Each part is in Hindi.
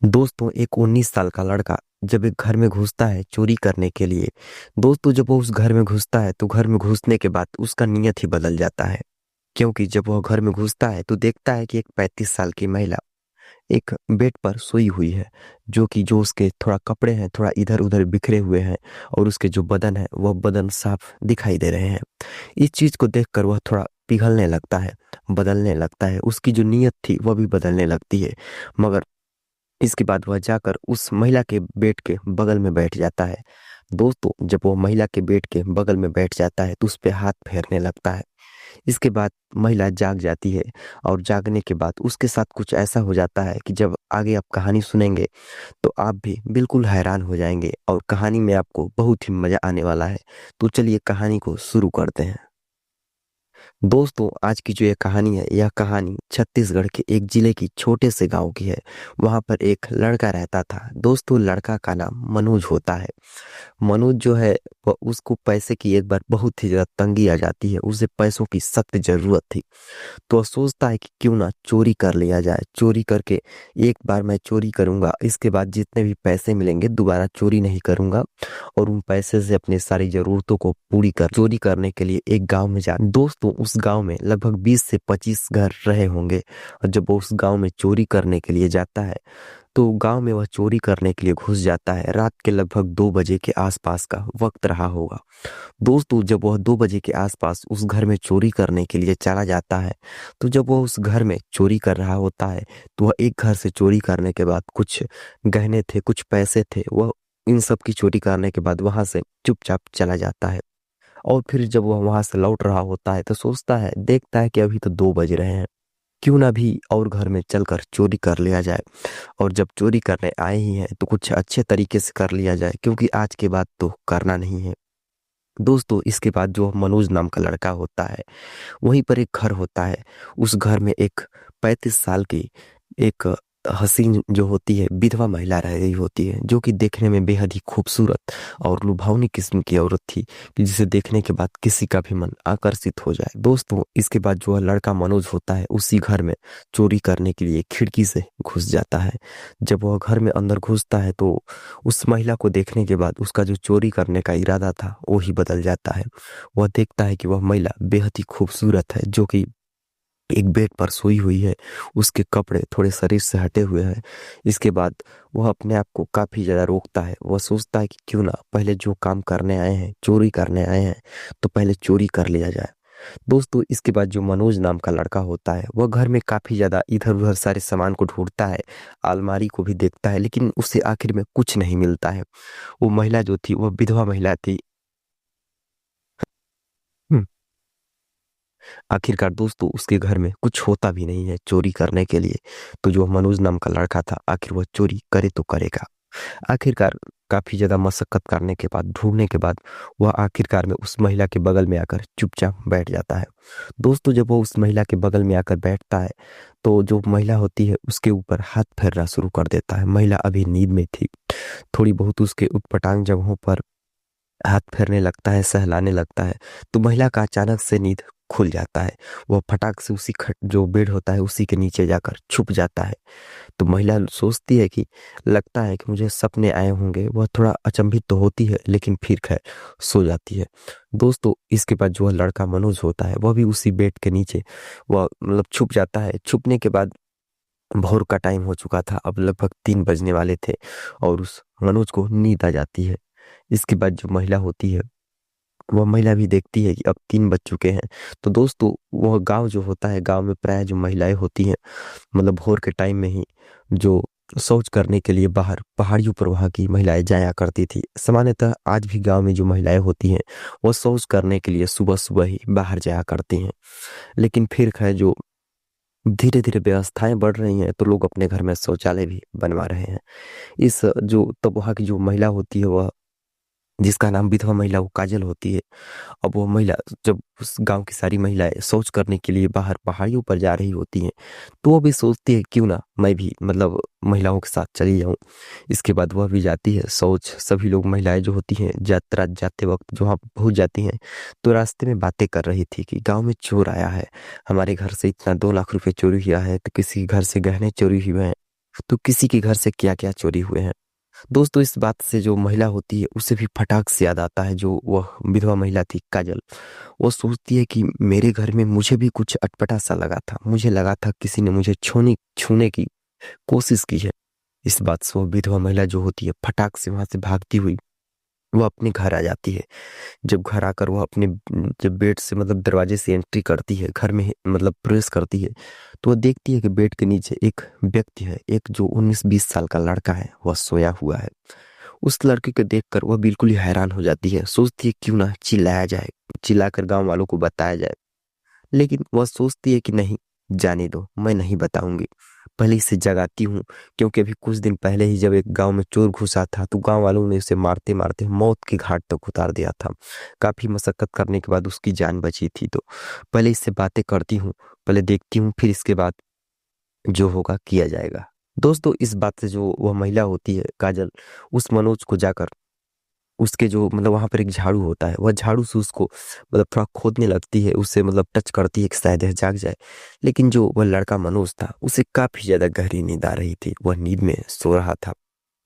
दोस्तों एक 19 साल का लड़का जब एक घर में घुसता है चोरी करने के लिए। दोस्तों जब वो उस घर में घुसता है तो घर में घुसने के बाद उसका नियत ही बदल जाता है। क्योंकि जब वह घर में घुसता है तो देखता है कि एक 35 साल की महिला एक बेड पर सोई हुई है। जो उसके थोड़ा कपड़े हैं थोड़ा इधर उधर बिखरे हुए हैं और उसके जो बदन है वह बदन साफ दिखाई दे रहे हैं। इस चीज को देखकर वह थोड़ा पिघलने लगता है, बदलने लगता है। उसकी जो नीयत थी वह भी बदलने लगती है। मगर इसके बाद वह जाकर उस महिला के बेड के बगल में बैठ जाता है। दोस्तों जब वो महिला के बेड के बगल में बैठ जाता है तो उस पे हाथ फेरने लगता है। इसके बाद महिला जाग जाती है और जागने के बाद उसके साथ कुछ ऐसा हो जाता है कि जब आगे आप कहानी सुनेंगे तो आप भी बिल्कुल हैरान हो जाएंगे और कहानी में आपको बहुत ही मजा आने वाला है। तो चलिए कहानी को शुरू करते हैं। दोस्तों आज की जो ये कहानी है यह कहानी छत्तीसगढ़ के एक जिले की छोटे से गांव की है। वहां पर एक लड़का रहता था। दोस्तों लड़का का नाम मनोज होता है। मनोज जो है वह उसको पैसे की एक बार बहुत ही ज्यादा तंगी आ जाती है। उसे पैसों की सख्त जरूरत थी। तो वह सोचता है कि क्यों ना चोरी कर लिया जाए। चोरी करके एक बार मैं चोरी करूंगा, इसके बाद जितने भी पैसे मिलेंगे दोबारा चोरी नहीं करूंगा और उन पैसे से अपनी सारी जरूरतों को पूरी कर चोरी करने के लिए एक गांव में जा। दोस्तों उस गांव में लगभग 20 से 25 घर रहे होंगे। और जब वो उस गांव में चोरी करने के लिए जाता है तो गांव में वह चोरी करने के लिए घुस जाता है। रात के लगभग 2 बजे के आसपास का वक्त रहा होगा। दोस्तों जब वह 2 बजे के आसपास उस घर में चोरी करने के लिए चला जाता है तो जब वह उस घर में चोरी कर रहा होता है तो वह एक घर से चोरी करने के बाद कुछ गहने थे, कुछ पैसे थे, वह इन सब की चोरी करने के बाद वहां से चुपचाप चला जाता है। और फिर जब वह वहां से लौट रहा होता है तो सोचता है, देखता है कि अभी तो 2 बज रहे हैं, क्यों ना भी और घर में चलकर चोरी कर लिया जाए। और जब चोरी करने आए ही हैं तो कुछ अच्छे तरीके से कर लिया जाए, क्योंकि आज के बाद तो करना नहीं है। दोस्तों इसके बाद जो मनोज नाम का लड़का होता है वहीं पर एक घर होता है। उस घर में एक 35 साल की एक हसीन जो होती है विधवा महिला रह रही होती है, जो कि देखने में बेहद ही खूबसूरत और लुभावनी किस्म की औरत थी कि जिसे देखने के बाद किसी का भी मन आकर्षित हो जाए। दोस्तों इसके बाद जो लड़का मनोज होता है उसी घर में चोरी करने के लिए खिड़की से घुस जाता है। जब वह घर में अंदर घुसता है तो उस महिला को देखने के बाद उसका जो चोरी करने का इरादा था वो ही बदल जाता है। वह देखता है कि वह महिला बेहद ही खूबसूरत है, जो कि एक बेड पर सोई हुई है। उसके कपड़े थोड़े शरीर से हटे हुए हैं। इसके बाद वह अपने आप को काफी ज्यादा रोकता है। वह सोचता है कि क्यों ना पहले जो काम करने आए हैं, चोरी करने आए हैं, तो पहले चोरी कर लिया जाए। दोस्तों इसके बाद जो मनोज नाम का लड़का होता है वह घर में काफी ज्यादा इधर उधर सारे सामान को ढूंढता है, अलमारी को भी देखता है, लेकिन उसे आखिर में कुछ नहीं मिलता है। वो महिला जो थी वह विधवा महिला थी। हम्म, आखिरकार दोस्तों उसके घर में कुछ होता भी नहीं है चोरी करने के लिए। तो जो मनोज नाम का लड़का था आखिर वह चोरी करे तो करेगा। आखिरकार काफी ज्यादा मशक्कत करने के बाद, ढूंढने के बाद, वह आखिरकार में उस महिला के बगल में आकर चुपचाप बैठ जाता है। दोस्तों जब वो उस महिला के बगल में आकर बैठता है तो जो महिला होती है उसके ऊपर हाथ फेरना शुरू कर देता है। महिला अभी नींद में थी। थोड़ी बहुत उसके उटपटांग जगहों पर हाथ फेरने लगता है, सहलाने लगता है। तो महिला का अचानक से नींद खुल जाता है। वह फटाक से उसी खट जो बेड होता है उसी के नीचे जाकर छुप जाता है। तो महिला सोचती है कि लगता है कि मुझे सपने आए होंगे। वह थोड़ा अचंभित तो होती है लेकिन फिर खैर सो जाती है। दोस्तों इसके बाद जो लड़का मनोज होता है वह भी उसी बेड के नीचे वह मतलब छुप जाता है। छुपने के बाद भोर का टाइम हो चुका था, अब लगभग 3 बजने वाले थे और उस मनोज को नींद आ जाती है। इसके बाद जो महिला होती है वह महिला भी देखती है कि अब 3 बज चुके हैं। तो दोस्तों वह गांव जो होता है, गांव में प्राय जो महिलाएं होती हैं मतलब भोर के टाइम में ही जो शौच करने के लिए बाहर पहाड़ियों पर वहां की महिलाएं जाया करती थी। सामान्यतः आज भी गांव में जो महिलाएं होती हैं वो शौच करने के लिए सुबह सुबह ही बाहर जाया करती हैं। लेकिन फिर खैर जो धीरे धीरे व्यवस्थाएं बढ़ रही हैं तो लोग अपने घर में शौचालय भी बनवा रहे हैं। इस जो तब वहाँ की जो महिला होती है वह, जिसका नाम विधवा महिला वो काजल होती है। अब वो महिला जब उस गांव की सारी महिलाएं शौच करने के लिए बाहर पहाड़ियों पर जा रही होती हैं तो वो भी सोचती है क्यों ना मैं भी मतलब महिलाओं के साथ चली जाऊं। इसके बाद वह भी जाती है शौच। सभी लोग महिलाएं जो होती हैं यात्रा जाते वक्त जो वहाँ पहुंच जाती हैं तो रास्ते में बातें कर रही थी कि गांव में चोर आया है, हमारे घर से इतना 2 लाख रुपए चोरी हुआ है, तो किसी घर से गहने चोरी हुए हैं। तो किसी के घर से क्या क्या चोरी हुए हैं। दोस्तों इस बात से जो महिला होती है उसे भी फटाक से याद आता है, जो वह विधवा महिला थी काजल। वो सोचती है कि मेरे घर में मुझे भी कुछ अटपटा सा लगा था, मुझे लगा था किसी ने मुझे छूने छूने की कोशिश की है। इस बात से वो विधवा महिला जो होती है फटाक से वहां से भागती हुई वो अपने घर आ जाती है। जब घर आकर वो अपने जब बेड से मतलब दरवाजे से एंट्री करती है, घर में मतलब प्रवेश करती है, तो वो देखती है कि बेड के नीचे एक व्यक्ति है, एक जो 19-20 साल का लड़का है, वह सोया हुआ है। उस लड़के को देखकर वह बिल्कुल ही हैरान हो जाती है, सोचती है क्यों ना चिल्लाया जाए, चिल्लाकर गांव वालों को बताया जाए। लेकिन वह सोचती है कि नहीं, जाने दो, मैं नहीं बताऊंगी, पहले इसे जगाती हूँ। क्योंकि अभी कुछ दिन पहले ही जब एक गांव में चोर घुसा था तो गांव वालों ने उसे मारते मारते मौत के घाट तक उतार दिया था। काफी मशक्कत करने के बाद उसकी जान बची थी। तो पहले इससे बातें करती हूँ, पहले देखती हूँ, फिर इसके बाद जो होगा किया जाएगा। दोस्तों इस बात से जो वह महिला होती है काजल, उस मनोज को जाकर उसके जो मतलब वहां पर एक झाड़ू होता है, वह झाड़ू से उसको मतलब थोड़ा खोदने लगती है, उससे मतलब टच करती है कि शायद यह जाग जाए। लेकिन जो वह लड़का मनोज था उसे काफी ज्यादा गहरी नींद आ रही थी, वह नींद में सो रहा था।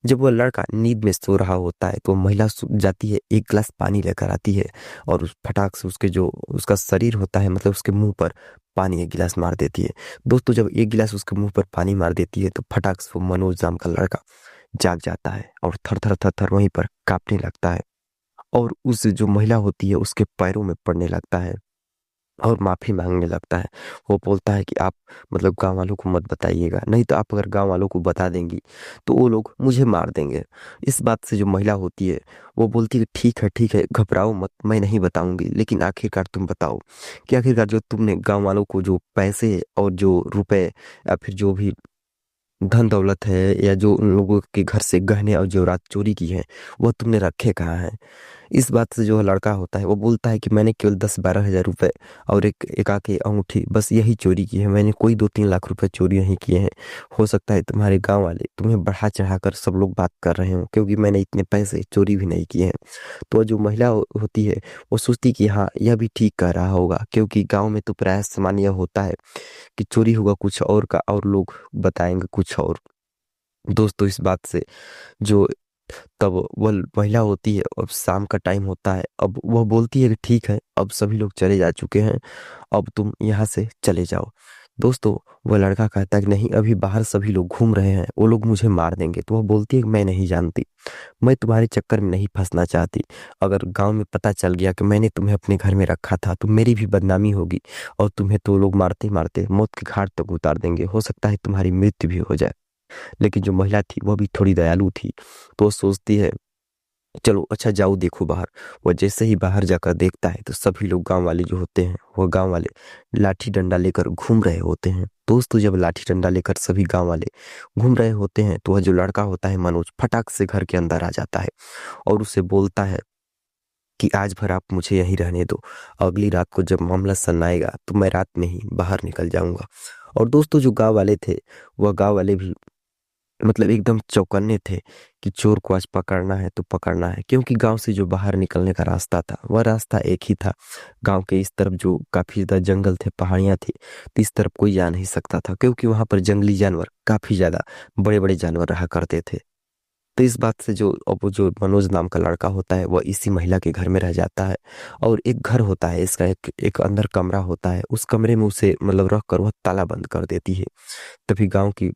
जब वह लड़का नींद में सो रहा होता है तो महिला जाती है, एक गिलास पानी लेकर आती है और उस फटाक से उसके जो उसका शरीर होता है मतलब उसके मुंह पर पानी एक गिलास मार देती है। दोस्तों जब एक गिलास उसके मुंह पर पानी मार देती है तो फटाक से वो मनोज नाम का लड़का जाग जाता है और थर थर थर थर वहीं पर कांपने लगता है और उस जो महिला होती है उसके पैरों में पड़ने लगता है और माफी मांगने लगता है। वो बोलता है कि आप मतलब गांव वालों को मत बताइएगा, नहीं तो आप अगर गांव वालों को बता देंगी तो वो लोग मुझे मार देंगे। इस बात से जो महिला होती है वो बोलती है कि ठीक है, घबराओ मत, मैं नहीं बताऊंगी, लेकिन आखिरकार तुम बताओ कि आखिरकार जो तुमने गांव वालों को जो पैसे और जो रुपए या फिर जो भी धन दौलत है या जो उन लोगों के घर से गहने और जेवरात चोरी की है वह तुमने रखे कहाँ हैं। इस बात से जो लड़का होता है वो बोलता है कि मैंने केवल 10-12 हजार रुपए और एक एक आके अंगूठी बस यही चोरी की है, मैंने कोई 2-3 लाख रुपए चोरी नहीं किए हैं। हो सकता है तुम्हारे गांव वाले तुम्हें बढ़ा चढ़ा कर सब लोग बात कर रहे हो, क्योंकि मैंने इतने पैसे चोरी भी नहीं किए हैं। तो जो महिला होती है वो सोचती कि हाँ यह भी ठीक कह रहा होगा, क्योंकि गाँव में तो प्राय सामान्य यह होता है कि चोरी होगा कुछ और का और लोग बताएंगे कुछ और। दोस्तों इस बात से जो तब वह महिला होती है, अब शाम का टाइम होता है, अब वह बोलती है कि ठीक है अब सभी लोग चले जा चुके हैं, अब तुम यहाँ से चले जाओ। दोस्तों वह लड़का कहता है कि नहीं, अभी बाहर सभी लोग घूम रहे हैं, वो लोग मुझे मार देंगे। तो वह बोलती है कि मैं नहीं जानती, मैं तुम्हारे चक्कर में नहीं फंसना चाहती। अगर गांव में पता चल गया कि मैंने तुम्हें अपने घर में रखा था तो मेरी भी बदनामी होगी और तुम्हें तो लोग मारते मारते मौत के घाट तक उतार देंगे, हो सकता है तुम्हारी मृत्यु भी हो जाए। लेकिन जो महिला थी वह भी थोड़ी दयालु थी, तो वो सोचती है चलो अच्छा जाओ देखो बाहर। वह जैसे ही बाहर जाकर देखता है तो सभी लोग गांव वाले जो होते हैं वो गांव वाले लाठी डंडा लेकर घूम रहे होते हैं। दोस्तों जब लाठी डंडा लेकर सभी गांव वाले घूम रहे होते हैं तो वह जो लड़का होता है मनोज फटाक से घर के अंदर आ जाता है और उसे बोलता है कि आज भर आप मुझे यहीं रहने दो, अगली रात को जब मामला सन्नाएगा तो मैं रात में ही बाहर निकल जाऊंगा। और दोस्तों जो गांव वाले थे वह गांव वाले भी मतलब एकदम चौकन्ने थे कि चोर को आज पकड़ना है तो पकड़ना है, क्योंकि गांव से जो बाहर निकलने का रास्ता था वह रास्ता एक ही था। गांव के इस तरफ जो काफी ज्यादा जंगल थे, पहाड़ियां थी, तो इस तरफ कोई जा नहीं सकता था, क्योंकि वहां पर जंगली जानवर काफी ज्यादा बड़े बड़े जानवर रहा करते थे। तो इस बात से जो अब वो जो मनोज नाम का लड़का होता है वह इसी महिला के घर में रह जाता है। और एक घर होता है इसका, एक अंदर कमरा होता है, उस कमरे में उसे मतलब रख कर वह ताला बंद कर देती है। तभी गांव की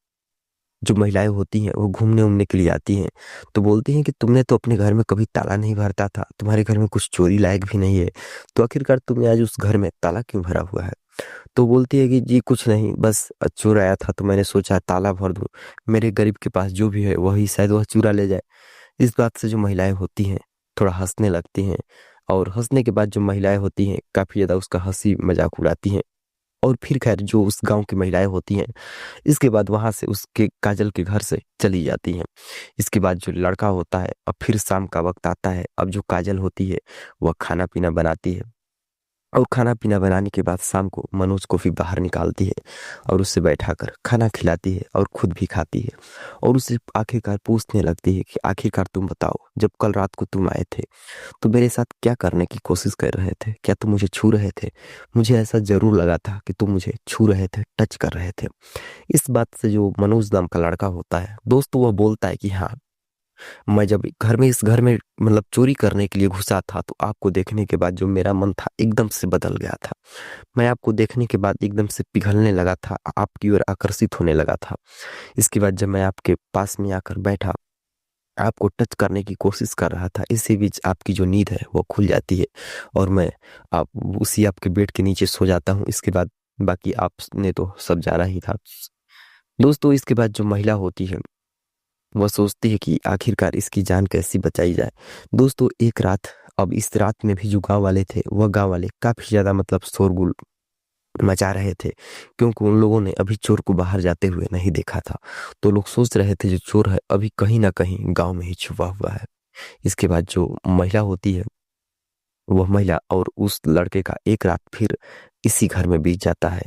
जो महिलाएं होती हैं वो घूमने उमने के लिए आती हैं, तो बोलती हैं कि तुमने तो अपने घर में कभी ताला नहीं भरता था, तुम्हारे घर में कुछ चोरी लायक भी नहीं है, तो आखिरकार तुमने आज उस घर में ताला क्यों भरा हुआ है। तो बोलती है कि जी कुछ नहीं, बस चोर आया था तो मैंने सोचा ताला भर दूं, मेरे गरीब के पास जो भी है वही शायद वह चुरा ले जाए। इस बात से जो महिलाएं होती हैं थोड़ा हंसने लगती हैं, और हंसने के बाद जो महिलाएं होती हैं काफी ज्यादा उसका हंसी मजाक उड़ाती हैं। और फिर खैर जो उस गांव की महिलाएं होती हैं इसके बाद वहां से उसके काजल के घर से चली जाती हैं। इसके बाद जो लड़का होता है, अब फिर शाम का वक्त आता है, अब जो काजल होती है वह खाना पीना बनाती है और खाना पीना बनाने के बाद शाम को मनोज को फिर बाहर निकालती है और उससे बैठाकर खाना खिलाती है और खुद भी खाती है। और उससे आखिरकार पूछने लगती है कि आखिरकार तुम बताओ, जब कल रात को तुम आए थे तो मेरे साथ क्या करने की कोशिश कर रहे थे? क्या तुम मुझे छू रहे थे? मुझे ऐसा जरूर लगा था कि तुम मुझे छू रहे थे, टच कर रहे थे। इस बात से जो मनोज नाम का लड़का होता है दोस्तों, वह बोलता है कि हाँ, मैं जब इस घर में मतलब चोरी करने के लिए घुसा था तो आपको देखने के बाद जो मेरा मन था एकदम से बदल गया था। मैं आपको देखने के बाद एकदम से पिघलने लगा था, आपकी ओर आकर्षित होने लगा था। इसके बाद जब मैं आपके पास में आकर बैठा, आपको टच करने की कोशिश कर रहा था, इसी बीच आपकी जो नींद है वो खुल जाती है और मैं आप उसी आपके बेड के नीचे सो जाता हूँ। इसके बाद बाकी आपने तो सब जाना ही था दोस्तों। इसके बाद जो महिला होती है वह सोचती है कि आखिरकार इसकी जान कैसी बचाई जाए। दोस्तों एक रात, अब इस रात में भी जो गांव वाले थे वह गांव वाले काफी ज्यादा मतलब शोरगुल मचा रहे थे, क्योंकि उन लोगों ने अभी चोर को बाहर जाते हुए नहीं देखा था। तो लोग सोच रहे थे जो चोर है अभी कहीं ना कहीं गांव में ही छुपा हुआ है। इसके बाद जो महिला होती है, वह महिला और उस लड़के का एक रात फिर इसी घर में बीत जाता है।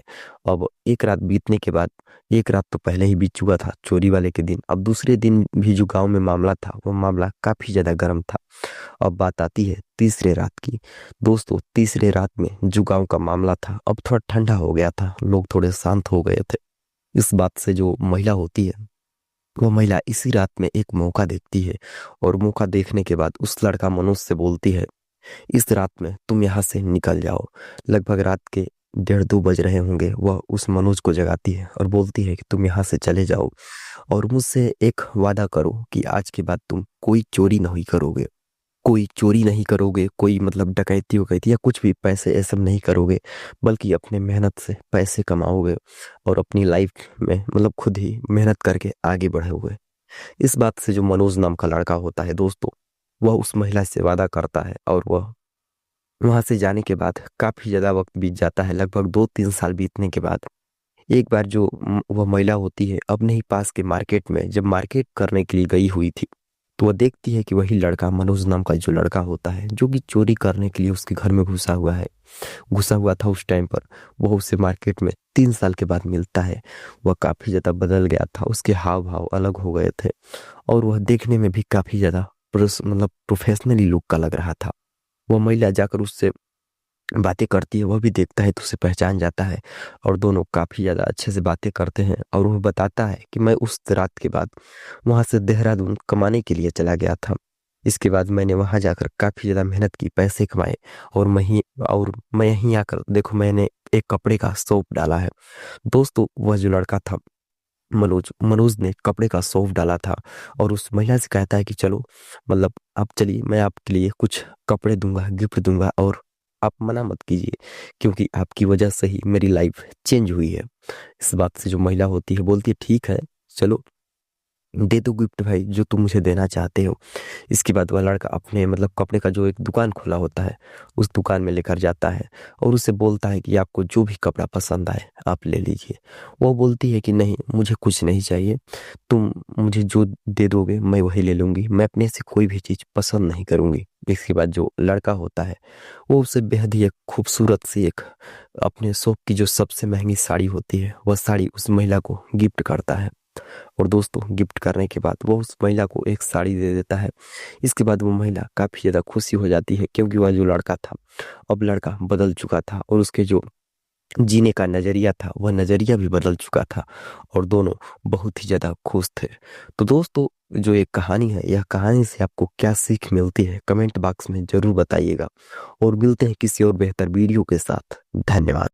अब एक रात बीतने के बाद, एक रात तो पहले ही बीत चुका था चोरी वाले के दिन, अब दूसरे दिन भी जो गांव में मामला था वह मामला काफी ज्यादा गर्म था। अब बात आती है तीसरे रात की। दोस्तों तीसरे रात में जो गांव का मामला था अब थोड़ा ठंडा हो गया था, लोग थोड़े शांत हो गए थे। इस बात से जो महिला होती है, वो महिला इसी रात में एक मौका देखती है और मौका देखने के बाद उस लड़का मनोज से बोलती है, इस रात में तुम यहाँ से निकल जाओ। लगभग रात के 1:30-2 बज रहे होंगे। वह उस मनोज को जगाती है और बोलती है कि तुम यहाँ से चले जाओ और मुझसे एक वादा करो कि आज के बाद तुम कोई चोरी नहीं करोगे, कोई चोरी नहीं करोगे, कोई मतलब डकैती वकैती या कुछ भी पैसे ऐसे नहीं करोगे, बल्कि अपने मेहनत से पैसे कमाओगे और अपनी लाइफ में मतलब खुद ही मेहनत करके आगे बढ़ोगे। इस बात से जो मनोज नाम का लड़का होता है दोस्तों, वह उस महिला से वादा करता है और वह वहां से जाने के बाद काफी ज्यादा वक्त बीत जाता है। लगभग 2-3 साल बीतने के बाद एक बार जो वह महिला होती है अपने ही पास के मार्केट में जब मार्केट करने के लिए गई हुई थी, तो वह देखती है कि वही लड़का मनोज नाम का जो लड़का होता है जो कि चोरी करने के लिए उसके घर में घुसा हुआ था उस टाइम पर, वह उसे मार्केट में 3 साल के बाद मिलता है। वह काफी ज्यादा बदल गया था, उसके हाव भाव अलग हो गए थे और वह देखने में भी काफी ज्यादा मतलब प्रोफेशनली लुक का लग रहा था। वह महिला जाकर उससे बातें करती है, वह भी देखता है तो उसे पहचान जाता है और दोनों काफी ज्यादा अच्छे से बातें करते हैं। और वह बताता है कि मैं उस रात के बाद वहां से देहरादून कमाने के लिए चला गया था। इसके बाद मैंने वहां जाकर काफी ज्यादा मेहनत की, पैसे कमाए और मैं यहीं आकर देखो मैंने एक कपड़े का शॉप डाला है। दोस्तों वह जो लड़का था मनोज मनोज ने कपड़े का शॉप डाला था और उस महिला से कहता है कि चलो मतलब आप चलिए, मैं आपके लिए कुछ कपड़े दूंगा, गिफ्ट दूंगा और आप मना मत कीजिए, क्योंकि आपकी वजह से ही मेरी लाइफ चेंज हुई है। इस बात से जो महिला होती है बोलती है ठीक है, चलो दे दो गिफ्ट भाई जो तुम मुझे देना चाहते हो। इसके बाद वह लड़का अपने मतलब कपड़े का जो एक दुकान खुला होता है उस दुकान में लेकर जाता है और उसे बोलता है कि आपको जो भी कपड़ा पसंद आए आप ले लीजिए। वो बोलती है कि नहीं, मुझे कुछ नहीं चाहिए, तुम मुझे जो दे दोगे मैं वही ले लूंगी, मैं अपने से कोई भी चीज पसंद नहीं करूंगी। इसके बाद जो लड़का होता है वो उसे बेहद ही एक खूबसूरत सी एक अपने शौक की जो सबसे महंगी साड़ी होती है वह साड़ी उस महिला को गिफ्ट करता है। और दोस्तों गिफ्ट करने के बाद वो उस महिला को एक साड़ी दे देता है। इसके बाद वो महिला काफी ज्यादा खुशी हो जाती है, क्योंकि वह जो लड़का था अब लड़का बदल चुका था और उसके जो जीने का नजरिया था वह नजरिया भी बदल चुका था और दोनों बहुत ही ज्यादा खुश थे। तो दोस्तों जो एक कहानी है, यह कहानी से आपको क्या सीख मिलती है कमेंट बॉक्स में जरूर बताइएगा और मिलते हैं किसी और बेहतर वीडियो के साथ। धन्यवाद।